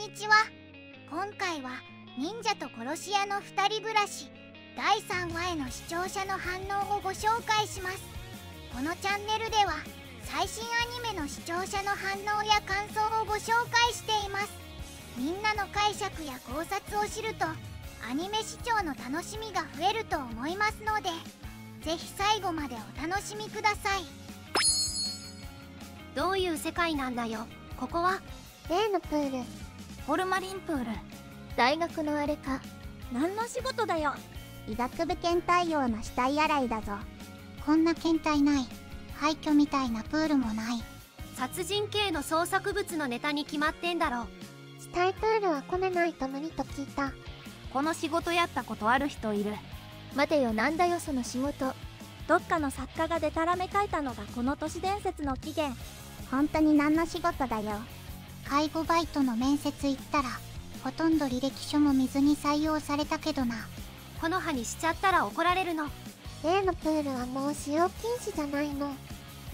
にちは。今回は忍者と殺し屋の2人暮らし第3話への視聴者の反応をご紹介します。このチャンネルでは最新アニメの視聴者の反応や感想をご紹介しています。みんなの解釈や考察を知るとアニメ視聴の楽しみが増えると思いますので、ぜひ最後までお楽しみください。どういう世界なんだよ、ここは。例のプール、ホルマリンプール。大学のあれか。何の仕事だよ。医学部検体用の死体洗いだぞ。こんな検体ない。廃墟みたいなプールもない。殺人系の創作物のネタに決まってんだろ。死体プールは来ねないと無理と聞いた。この仕事やったことある人いる。待てよ、なんだよその仕事。どっかの作家がデタラメ書いたのがこの都市伝説の起源。本当に何の仕事だよ。介護バイトの面接行ったらほとんど履歴書も見ずに採用されたけどな。この葉にしちゃったら怒られるの。例のプールはもう使用禁止じゃないの。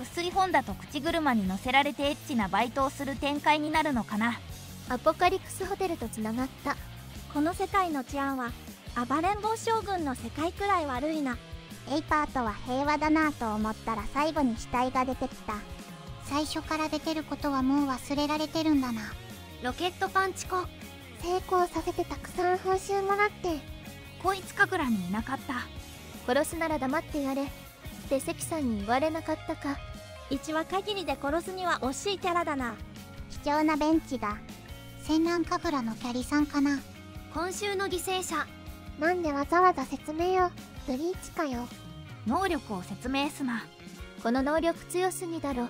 薄い本だと口車に乗せられてエッチなバイトをする展開になるのかな。アポカリプスホテルとつながった。この世界の治安は暴れん坊将軍の世界くらい悪いな。エイパートは平和だなと思ったら最後に死体が出てきた。最初から出てることはもう忘れられてるんだな。ロケットパンチコ。成功させてたくさん報酬もらって。こいつ神楽にいなかった。殺すなら黙ってやれって関さんに言われなかったか。1話限りで殺すには惜しいキャラだな。貴重なベンチが。戦乱神楽のキャリさんかな。今週の犠牲者。なんでわざわざ説明よ。ブリーチかよ。能力を説明すな。この能力強すぎだろ。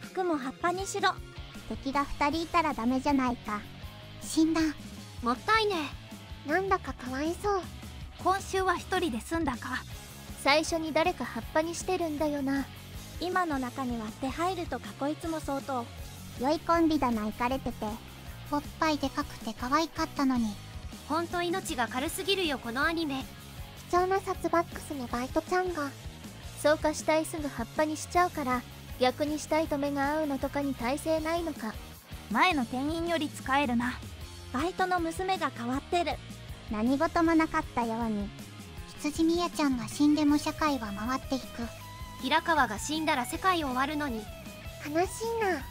服も葉っぱにしろ。敵が2人いたらダメじゃないか。死んだ。もったいねえ。なんだかかわいそう。今週は1人で済んだか。最初に誰か葉っぱにしてるんだよな。今の中に割って入ると過去いつも相当。良いコンビだな。イカれてておっぱいでかくて可愛かったのに。ほんと命が軽すぎるよこのアニメ。貴重な殺バックスのバイトちゃんが。そうか、死体すぐ葉っぱにしちゃうから逆に死体と目が合うのとかに耐性ないのか。前の店員より使えるな。バイトの娘が変わってる。何事もなかったように。羊宮ちゃんが死んでも社会は回っていく。平川が死んだら世界終わるのに。悲しいな。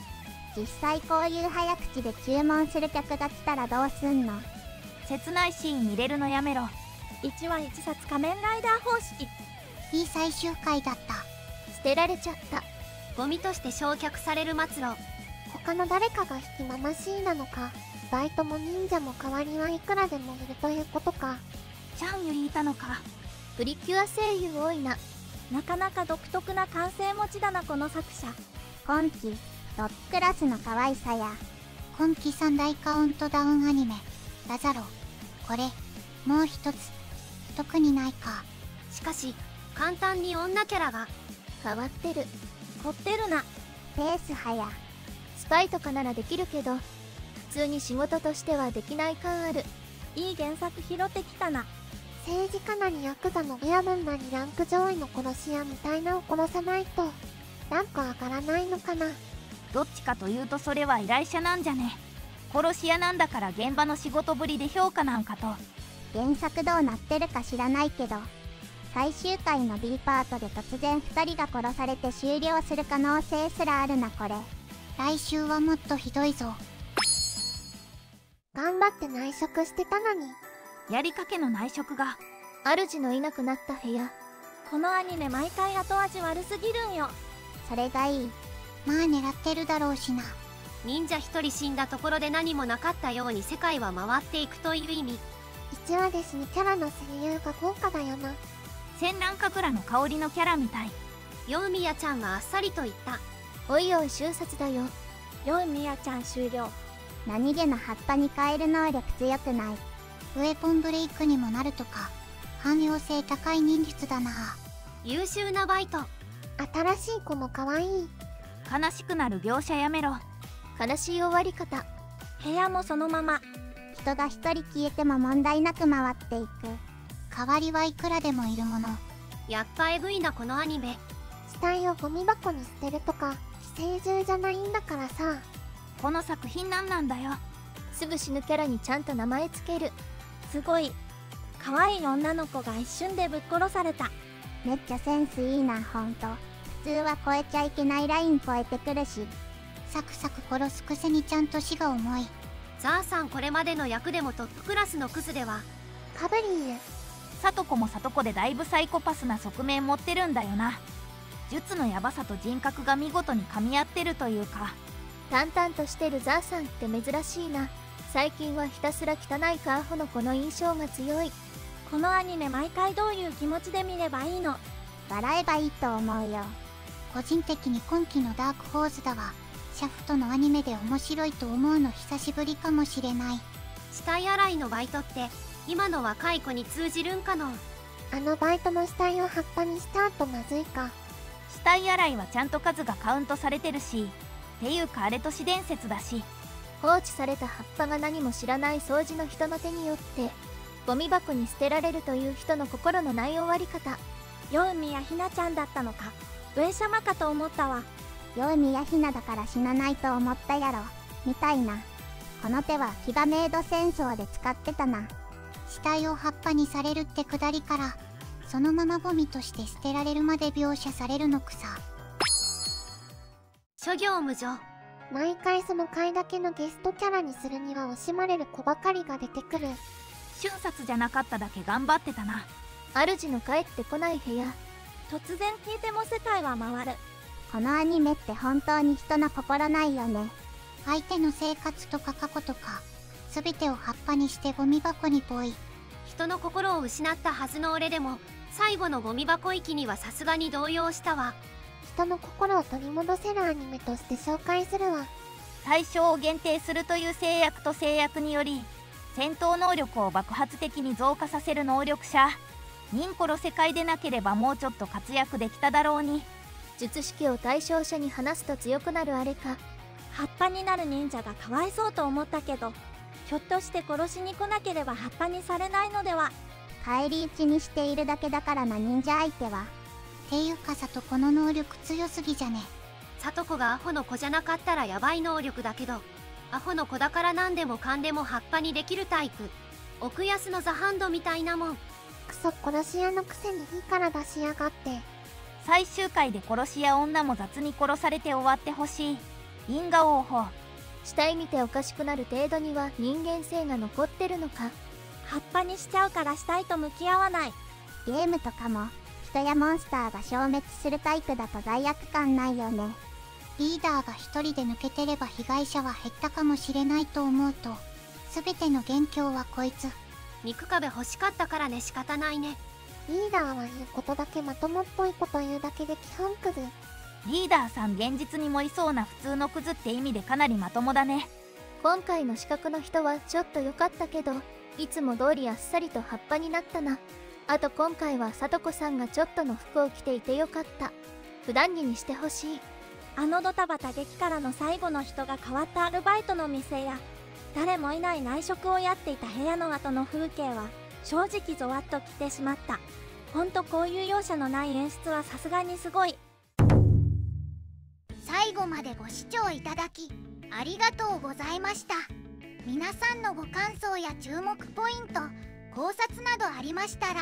実際こういう早口で注文する客が来たらどうすんの。切ないシーン入れるのやめろ。1話1冊仮面ライダー方式。いい最終回だった。捨てられちゃった。ゴミとして焼却される末路。他の誰かが引きまましいなのか。バイトも忍者も代わりはいくらでもいるということか。チャンユリいたのか。プリキュア声優多いな。なかなか独特な感性持ちだなこの作者。今季トップクラスの可愛さや。今季3大カウントダウンアニメラザロ。これもう一つ特にないか。しかし簡単に女キャラが変わってる。凝ってるな。ペースはや。スパイとかならできるけど普通に仕事としてはできない感ある。いい原作拾ってきたな。政治家なりヤクザの親分なりランク上位の殺し屋みたいなを殺さないとランク上がらないのかな。どっちかというとそれは依頼者なんじゃね。殺し屋なんだから現場の仕事ぶりで評価なんかと。原作どうなってるか知らないけど最終回の B パートで突然2人が殺されて終了する可能性すらあるな。これ来週はもっとひどいぞ。頑張って内職してたのに。やりかけの内職が。主のいなくなった部屋。このアニメ毎回後味悪すぎるんよ。それがいい。まあ狙ってるだろうしな。忍者1人死んだところで何もなかったように世界は回っていくという意味。1話で死にキャラの声優が豪華だよな。戦乱神楽の香りのキャラみたい。ヨウミヤちゃんはあっさりと言った。おいおい瞬殺だよ。ヨウミヤちゃん終了。何気な葉っぱに変える能力強くない。ウェポンブレイクにもなるとか汎用性高い忍術だな。優秀なバイト。新しい子も可愛い。悲しくなる描写やめろ。悲しい終わり方。部屋もそのまま。人が一人消えても問題なく回っていく。代わりはいくらでもいるもの。やっぱエグいなこのアニメ。死体をゴミ箱に捨てるとか寄生獣じゃないんだからさ。この作品なんなんだよ。すぐ死ぬキャラにちゃんと名前つける。すごい。可愛い女の子が一瞬でぶっ殺された。めっちゃセンスいいな、ほんと。普通は超えちゃいけないライン超えてくるし、サクサク殺すくせにちゃんと死が重い。ザーさんこれまでの役でもトップクラスのクズでは。カブリーユ。サトコもサトコでだいぶサイコパスな側面持ってるんだよな。術のヤバさと人格が見事に噛み合ってるというか。淡々としてるザーさんって珍しいな。最近はひたすら汚いかアホの子の印象が強い。このアニメ毎回どういう気持ちで見ればいいの？笑えばいいと思うよ。個人的に今期のダークホーズだわ。シャフトのアニメで面白いと思うの久しぶりかもしれない。死体洗いのバイトって今の若い子に通じるんかの？あのバイトの死体を葉っぱにした後まずいか。死体洗いはちゃんと数がカウントされてるし、っていうかあれ都市伝説だし。放置された葉っぱが何も知らない掃除の人の手によってゴミ箱に捨てられるという人の心のない終わり方。ヨウミやヒナちゃんだったのか。上様かと思ったわ。ヨウミやヒナだから死なないと思ったやろ、みたいな。この手はキバメイド戦争で使ってたな。死体を葉っぱにされるってくだりから、そのままゴミとして捨てられるまで描写されるのくさ。諸行無常。毎回その回だけのゲストキャラにするには惜しまれる子ばかりが出てくる。瞬殺じゃなかっただけ頑張ってたな。主の帰ってこない部屋。突然聞いても世界は回る。このアニメって本当に人の心ないよね。相手の生活とか過去とか、全てを葉っぱにしてゴミ箱にポイ。人の心を失ったはずの俺でも最後のゴミ箱行きにはさすがに動揺したわ。人の心を取り戻せるアニメとして紹介するわ。対象を限定するという制約と制約により、戦闘能力を爆発的に増加させる能力者。ニンコロ世界でなければもうちょっと活躍できただろうに。術式を対象者に話すと強くなるあれか。葉っぱになる忍者がかわいそうと思ったけど、ひょっとして殺しに来なければ葉っぱにされないのでは。返り討ちにしているだけだからな、忍者相手は。っていうかさとこの能力強すぎじゃね。サトコがアホの子じゃなかったらヤバい能力だけど、アホの子だから何でもかんでも葉っぱにできるタイプ。奥安のザハンドみたいなもん。クソ殺し屋のくせに火から出しやがって。最終回で殺し屋女も雑に殺されて終わってほしい。因果応報。死体見ておかしくなる程度には人間性が残ってるのか。葉っぱにしちゃうから死体と向き合わない。ゲームとかも人やモンスターが消滅するタイプだと罪悪感ないよね。リーダーが一人で抜けてれば被害者は減ったかもしれないと思うと、全ての元凶はこいつ。肉壁欲しかったからね、仕方ないね。リーダーは言うことだけまともっぽいこと言うだけで基本クズ。リーダーさん現実に盛りそうな普通のクズって意味でかなりまともだね。今回の資格の人はちょっと良かったけど、いつも通りあっさりと葉っぱになったな。あと今回はさとこさんがちょっとの服を着ていてよかった。普段着にしてほしい。あのドタバタ劇からの最後の人が変わったアルバイトの店や誰もいない内職をやっていた部屋の後の風景は正直ゾワッときてしまった。ほんとこういう容赦のない演出はさすがにすごい。最後までご視聴いただきありがとうございました。皆さんのご感想や注目ポイント、考察などありましたら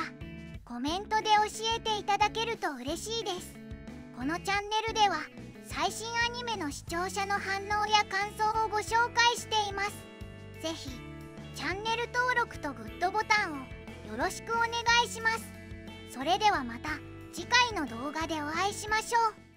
コメントで教えていただけると嬉しいです。このチャンネルでは最新アニメの視聴者の反応や感想をご紹介しています。ぜひチャンネル登録とグッドボタンをよろしくお願いします。それではまた次回の動画でお会いしましょう。